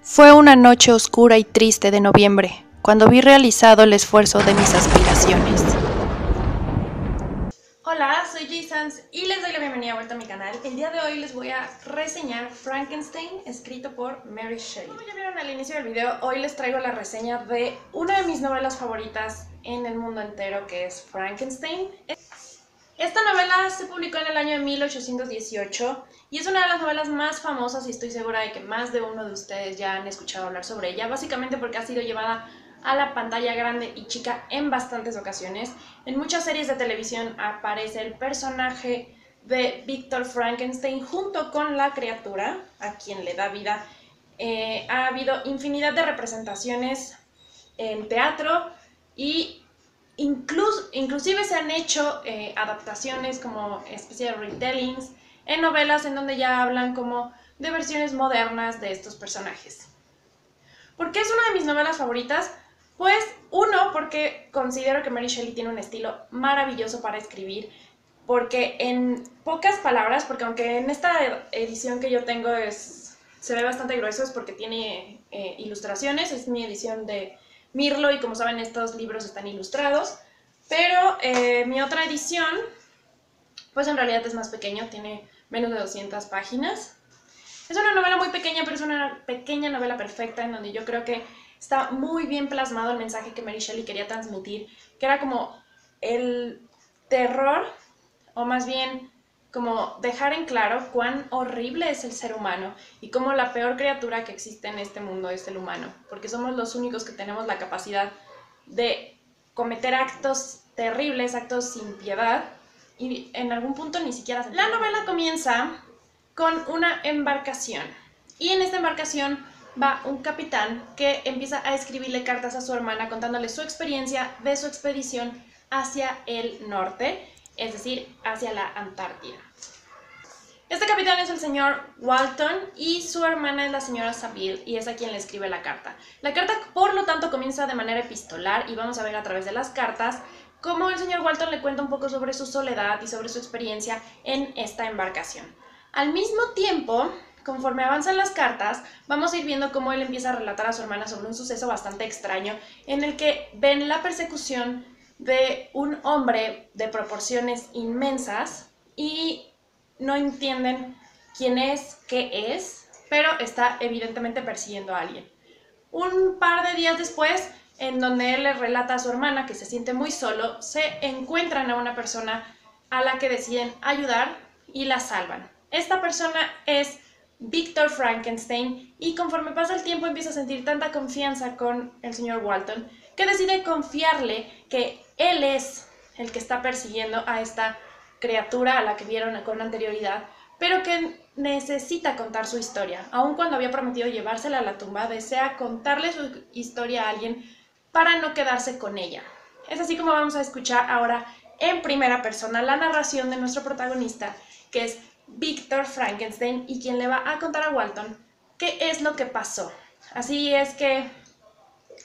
Fue una noche oscura y triste de noviembre, cuando vi realizado el esfuerzo de mis aspiraciones. Hola, soy Jay Sanz y les doy la bienvenida a vuelta a mi canal. El día de hoy les voy a reseñar Frankenstein, escrito por Mary Shelley. Como ya vieron al inicio del video, hoy les traigo la reseña de una de mis novelas favoritas en el mundo entero, que es Frankenstein. Esta novela se publicó en el año de 1818 y es una de las novelas más famosas, y estoy segura de que más de uno de ustedes ya han escuchado hablar sobre ella, básicamente porque ha sido llevada a la pantalla grande y chica en bastantes ocasiones. En muchas series de televisión aparece el personaje de Víctor Frankenstein junto con la criatura a quien le da vida. Ha habido infinidad de representaciones en teatro y inclusive se han hecho adaptaciones como especie de retellings en novelas en donde ya hablan como de versiones modernas de estos personajes. ¿Por qué es una de mis novelas favoritas? Pues uno, porque considero que Mary Shelley tiene un estilo maravilloso para escribir, porque en pocas palabras, porque aunque en esta edición que yo tengo se ve bastante grueso, es porque tiene ilustraciones, es mi edición de Mirlo y como saben estos libros están ilustrados, pero mi otra edición pues en realidad es más pequeño, tiene menos de 200 páginas. Es una novela muy pequeña, pero es una pequeña novela perfecta en donde yo creo que está muy bien plasmado el mensaje que Mary Shelley quería transmitir, que era como el terror, o más bien como dejar en claro cuán horrible es el ser humano y cómo la peor criatura que existe en este mundo es el humano, porque somos los únicos que tenemos la capacidad de cometer actos terribles, actos sin piedad, y en algún punto ni siquiera... La novela comienza con una embarcación, y en esta embarcación va un capitán que empieza a escribirle cartas a su hermana contándole su experiencia de su expedición hacia el norte, es decir, hacia la Antártida. Este capitán es el señor Walton y su hermana es la señora Saville, y es a quien le escribe la carta. La carta, por lo tanto, comienza de manera epistolar y vamos a ver a través de las cartas cómo el señor Walton le cuenta un poco sobre su soledad y sobre su experiencia en esta embarcación. Al mismo tiempo, conforme avanzan las cartas, vamos a ir viendo cómo él empieza a relatar a su hermana sobre un suceso bastante extraño en el que ven la persecución de un hombre de proporciones inmensas y no entienden quién es, qué es, pero está evidentemente persiguiendo a alguien. Un par de días después, en donde él le relata a su hermana que se siente muy solo, se encuentran a una persona a la que deciden ayudar y la salvan. Esta persona es Víctor Frankenstein, y conforme pasa el tiempo empieza a sentir tanta confianza con el señor Walton que decide confiarle que él es el que está persiguiendo a esta criatura a la que vieron con anterioridad, pero que necesita contar su historia. Aun cuando había prometido llevársela a la tumba, desea contarle su historia a alguien para no quedarse con ella. Es así como vamos a escuchar ahora en primera persona la narración de nuestro protagonista, que es Víctor Frankenstein, y quien le va a contar a Walton qué es lo que pasó. Así es que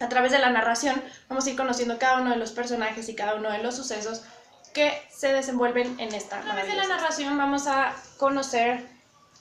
a través de la narración vamos a ir conociendo cada uno de los personajes y cada uno de los sucesos que se desenvuelven en esta novela. A través de la narración vamos a conocer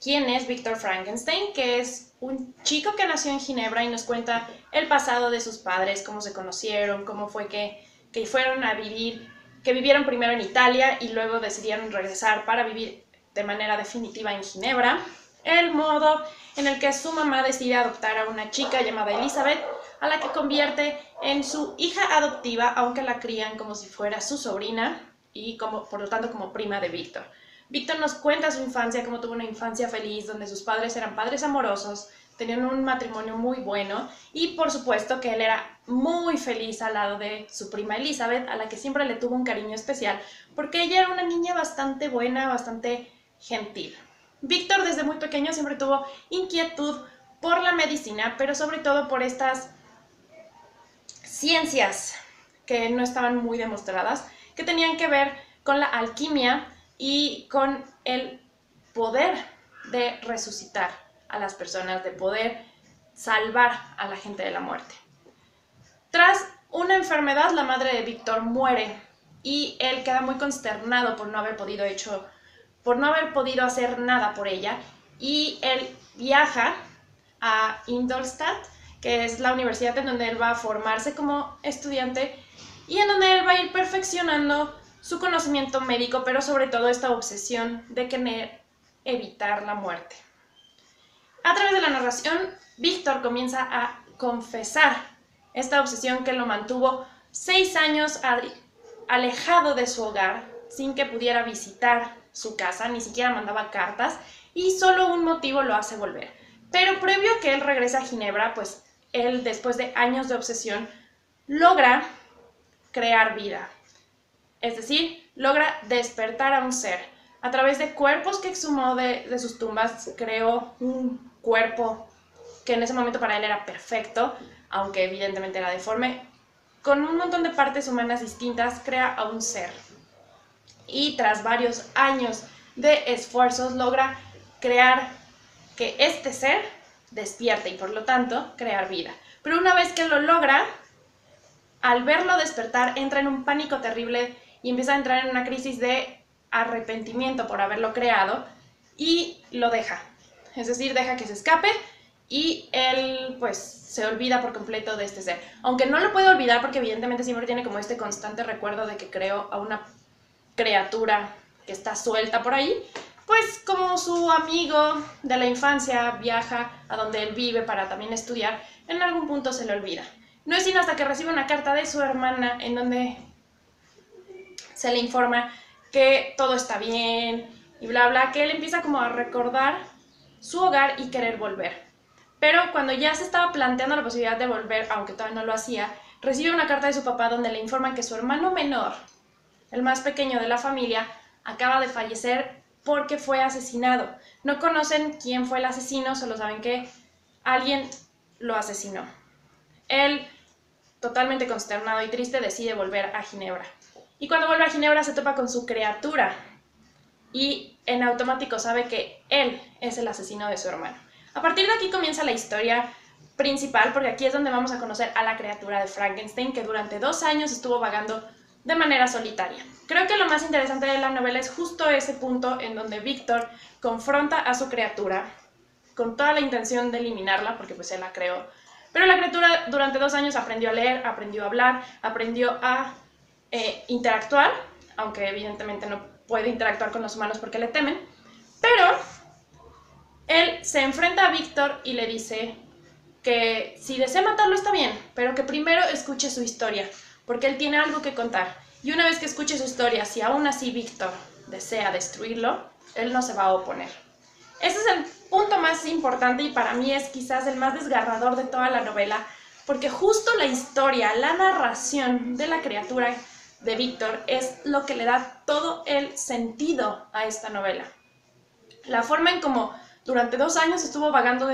quién es Víctor Frankenstein, que es un chico que nació en Ginebra y nos cuenta el pasado de sus padres, cómo se conocieron, cómo fue que fueron a vivir, que vivieron primero en Italia y luego decidieron regresar para vivir de manera definitiva en Ginebra, el modo en el que su mamá decide adoptar a una chica llamada Elizabeth, a la que convierte en su hija adoptiva, aunque la crían como si fuera su sobrina y por lo tanto como prima de Víctor. Víctor nos cuenta su infancia, cómo tuvo una infancia feliz, donde sus padres eran padres amorosos, tenían un matrimonio muy bueno y por supuesto que él era muy feliz al lado de su prima Elizabeth, a la que siempre le tuvo un cariño especial, porque ella era una niña bastante buena, bastante gentil. Víctor desde muy pequeño siempre tuvo inquietud por la medicina, pero sobre todo por estas ciencias que no estaban muy demostradas, que tenían que ver con la alquimia y con el poder de resucitar a las personas, de poder salvar a la gente de la muerte. Tras una enfermedad, la madre de Víctor muere y él queda muy consternado por no haber podido hacer nada por ella, y él viaja a Ingolstadt, que es la universidad en donde él va a formarse como estudiante y en donde él va a ir perfeccionando su conocimiento médico, pero sobre todo esta obsesión de querer evitar la muerte. A través de la narración, Víctor comienza a confesar esta obsesión que lo mantuvo 6 años alejado de su hogar, sin que pudiera visitar su casa, ni siquiera mandaba cartas, y solo un motivo lo hace volver. Pero previo a que él regrese a Ginebra, pues él, después de años de obsesión, logra crear vida. Es decir, logra despertar a un ser. A través de cuerpos que exhumó de sus tumbas, creó un cuerpo que en ese momento para él era perfecto, aunque evidentemente era deforme. Con un montón de partes humanas distintas, crea a un ser. Y tras varios años de esfuerzos, logra crear que este ser despierte y por lo tanto crear vida. Pero una vez que lo logra, al verlo despertar, entra en un pánico terrible y empieza a entrar en una crisis de arrepentimiento por haberlo creado y lo deja. Es decir, deja que se escape y él pues se olvida por completo de este ser. Aunque no lo puede olvidar porque evidentemente siempre tiene como este constante recuerdo de que creó a una criatura que está suelta por ahí, pues como su amigo de la infancia viaja a donde él vive para también estudiar, en algún punto se le olvida. No es sino hasta que recibe una carta de su hermana en donde se le informa que todo está bien y bla bla, que él empieza como a recordar su hogar y querer volver. Pero cuando ya se estaba planteando la posibilidad de volver, aunque todavía no lo hacía, recibe una carta de su papá donde le informan que su hermano menor, el más pequeño de la familia, acaba de fallecer porque fue asesinado. No conocen quién fue el asesino, solo saben que alguien lo asesinó. Él, totalmente consternado y triste, decide volver a Ginebra. Y cuando vuelve a Ginebra se topa con su criatura y en automático sabe que él es el asesino de su hermano. A partir de aquí comienza la historia principal, porque aquí es donde vamos a conocer a la criatura de Frankenstein, que durante 2 años estuvo vagando de manera solitaria. Creo que lo más interesante de la novela es justo ese punto en donde Víctor confronta a su criatura con toda la intención de eliminarla, porque pues él la creó. Pero la criatura durante 2 años aprendió a leer, aprendió a hablar, aprendió a interactuar, aunque evidentemente no puede interactuar con los humanos porque le temen, pero él se enfrenta a Víctor y le dice que si desea matarlo está bien, pero que primero escuche su historia, porque él tiene algo que contar. Y una vez que escuche su historia, si aún así Víctor desea destruirlo, él no se va a oponer. Ese es el punto más importante y para mí es quizás el más desgarrador de toda la novela, porque justo la historia, la narración de la criatura de Víctor es lo que le da todo el sentido a esta novela. La forma en cómo durante 2 años estuvo vagando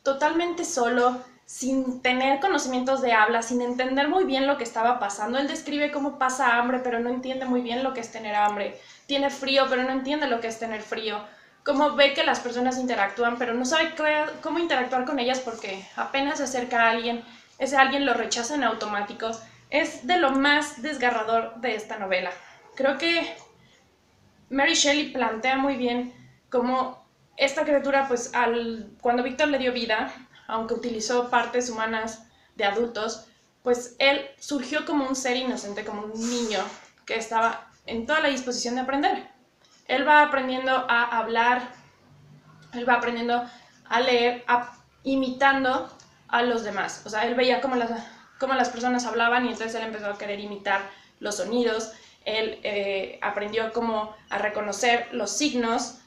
totalmente solo, sin tener conocimientos de habla, sin entender muy bien lo que estaba pasando. Él describe cómo pasa hambre, pero no entiende muy bien lo que es tener hambre. Tiene frío, pero no entiende lo que es tener frío. Cómo ve que las personas interactúan, pero no sabe cómo interactuar con ellas porque apenas se acerca a alguien, ese alguien lo rechaza en automático. Es de lo más desgarrador de esta novela. Creo que Mary Shelley plantea muy bien cómo esta criatura, pues cuando Víctor le dio vida, aunque utilizó partes humanas de adultos, pues él surgió como un ser inocente, como un niño que estaba en toda la disposición de aprender. Él va aprendiendo a hablar, él va aprendiendo a leer, imitando a los demás. O sea, él veía cómo las personas hablaban y entonces él empezó a querer imitar los sonidos. Él aprendió cómo a reconocer los signos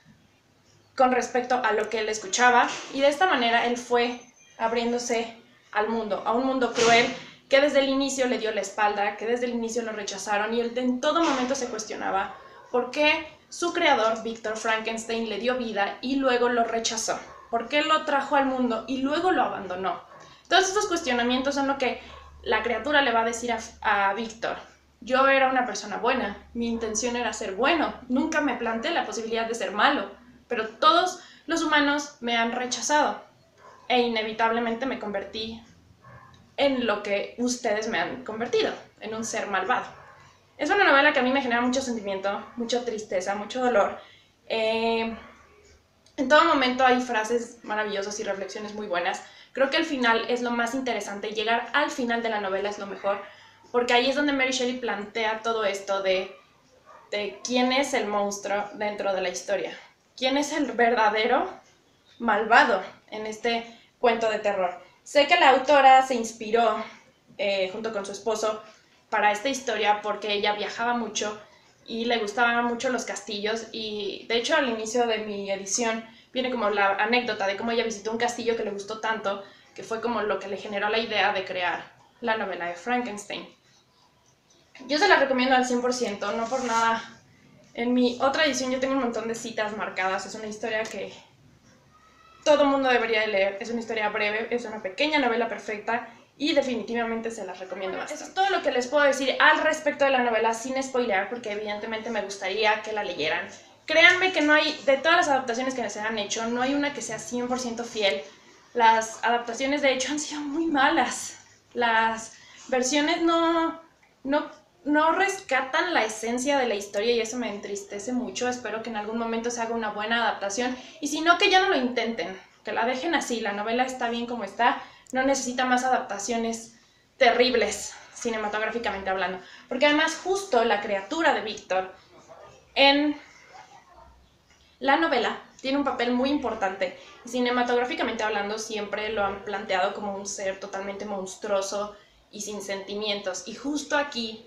con respecto a lo que él escuchaba y de esta manera él fue abriéndose al mundo, a un mundo cruel que desde el inicio le dio la espalda, que desde el inicio lo rechazaron y él en todo momento se cuestionaba por qué su creador, Víctor Frankenstein, le dio vida y luego lo rechazó, por qué lo trajo al mundo y luego lo abandonó. Todos estos cuestionamientos son lo que la criatura le va a decir a Víctor. Yo era una persona buena, mi intención era ser bueno, nunca me planteé la posibilidad de ser malo, pero todos los humanos me han rechazado e inevitablemente me convertí en lo que ustedes me han convertido, en un ser malvado. Es una novela que a mí me genera mucho sentimiento, mucha tristeza, mucho dolor. En todo momento hay frases maravillosas y reflexiones muy buenas. Creo que el final es lo más interesante, llegar al final de la novela es lo mejor, porque ahí es donde Mary Shelley plantea todo esto de quién es el monstruo dentro de la historia, quién es el verdadero malvado en este cuento de terror. Sé que la autora se inspiró junto con su esposo para esta historia porque ella viajaba mucho y le gustaban mucho los castillos, y de hecho al inicio de mi edición viene como la anécdota de cómo ella visitó un castillo que le gustó tanto que fue como lo que le generó la idea de crear la novela de Frankenstein. Yo se la recomiendo al 100%, no por nada. En mi otra edición yo tengo un montón de citas marcadas, es una historia que todo mundo debería de leer, es una historia breve, es una pequeña novela perfecta y definitivamente se las recomiendo bastante. Eso es todo lo que les puedo decir al respecto de la novela sin spoilear, porque evidentemente me gustaría que la leyeran. Créanme que no hay, de todas las adaptaciones que se han hecho, no hay una que sea 100% fiel. Las adaptaciones de hecho han sido muy malas. Las versiones no rescatan la esencia de la historia y eso me entristece mucho. Espero que en algún momento se haga una buena adaptación y si no, que ya no lo intenten, que la dejen así. La novela está bien como está, no necesita más adaptaciones terribles cinematográficamente hablando, porque además justo la criatura de Víctor en la novela tiene un papel muy importante. Cinematográficamente hablando siempre lo han planteado como un ser totalmente monstruoso y sin sentimientos, y justo aquí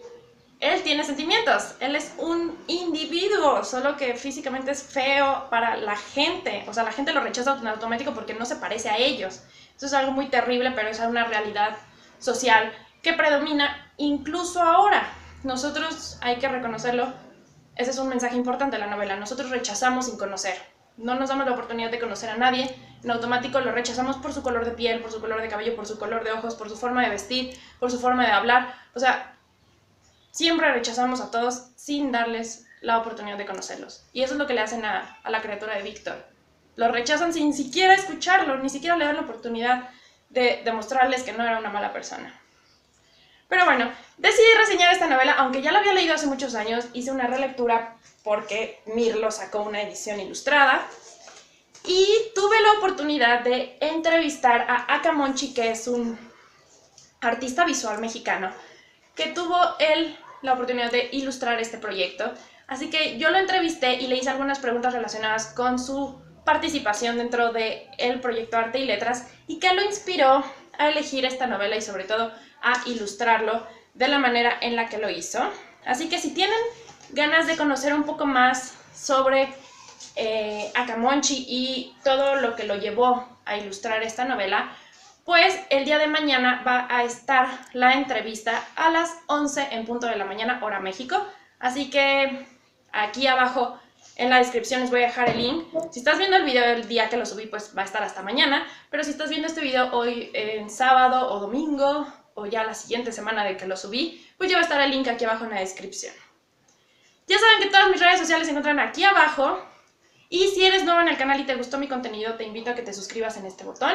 él tiene sentimientos, él es un individuo, solo que físicamente es feo para la gente, o sea, la gente lo rechaza en automático porque no se parece a ellos. Eso es algo muy terrible, pero es una realidad social que predomina incluso ahora. Nosotros, hay que reconocerlo, ese es un mensaje importante de la novela, nosotros rechazamos sin conocer, no nos damos la oportunidad de conocer a nadie, en automático lo rechazamos por su color de piel, por su color de cabello, por su color de ojos, por su forma de vestir, por su forma de hablar, o sea, siempre rechazamos a todos sin darles la oportunidad de conocerlos. Y eso es lo que le hacen a la criatura de Víctor. Lo rechazan sin siquiera escucharlo, ni siquiera le dan la oportunidad de demostrarles que no era una mala persona. Pero bueno, decidí reseñar esta novela, aunque ya la había leído hace muchos años, hice una relectura porque Mirlo sacó una edición ilustrada. Y tuve la oportunidad de entrevistar a Aka Monchi, que es un artista visual mexicano, que tuvo él la oportunidad de ilustrar este proyecto. Así que yo lo entrevisté y le hice algunas preguntas relacionadas con su participación dentro del proyecto Arte y Letras y que lo inspiró a elegir esta novela y sobre todo a ilustrarlo de la manera en la que lo hizo. Así que si tienen ganas de conocer un poco más sobre Aka Monchi y todo lo que lo llevó a ilustrar esta novela, pues el día de mañana va a estar la entrevista a las 11 en punto de la mañana, hora México. Así que aquí abajo en la descripción les voy a dejar el link. Si estás viendo el video el día que lo subí, pues va a estar hasta mañana. Pero si estás viendo este video hoy en sábado o domingo, o ya la siguiente semana de que lo subí, pues ya va a estar el link aquí abajo en la descripción. Ya saben que todas mis redes sociales se encuentran aquí abajo. Y si eres nuevo en el canal y te gustó mi contenido, te invito a que te suscribas en este botón.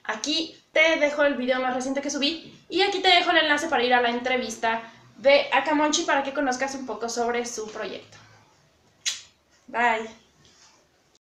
Aquí te dejo el video más reciente que subí y aquí te dejo el enlace para ir a la entrevista de Aka Monchi para que conozcas un poco sobre su proyecto. Bye.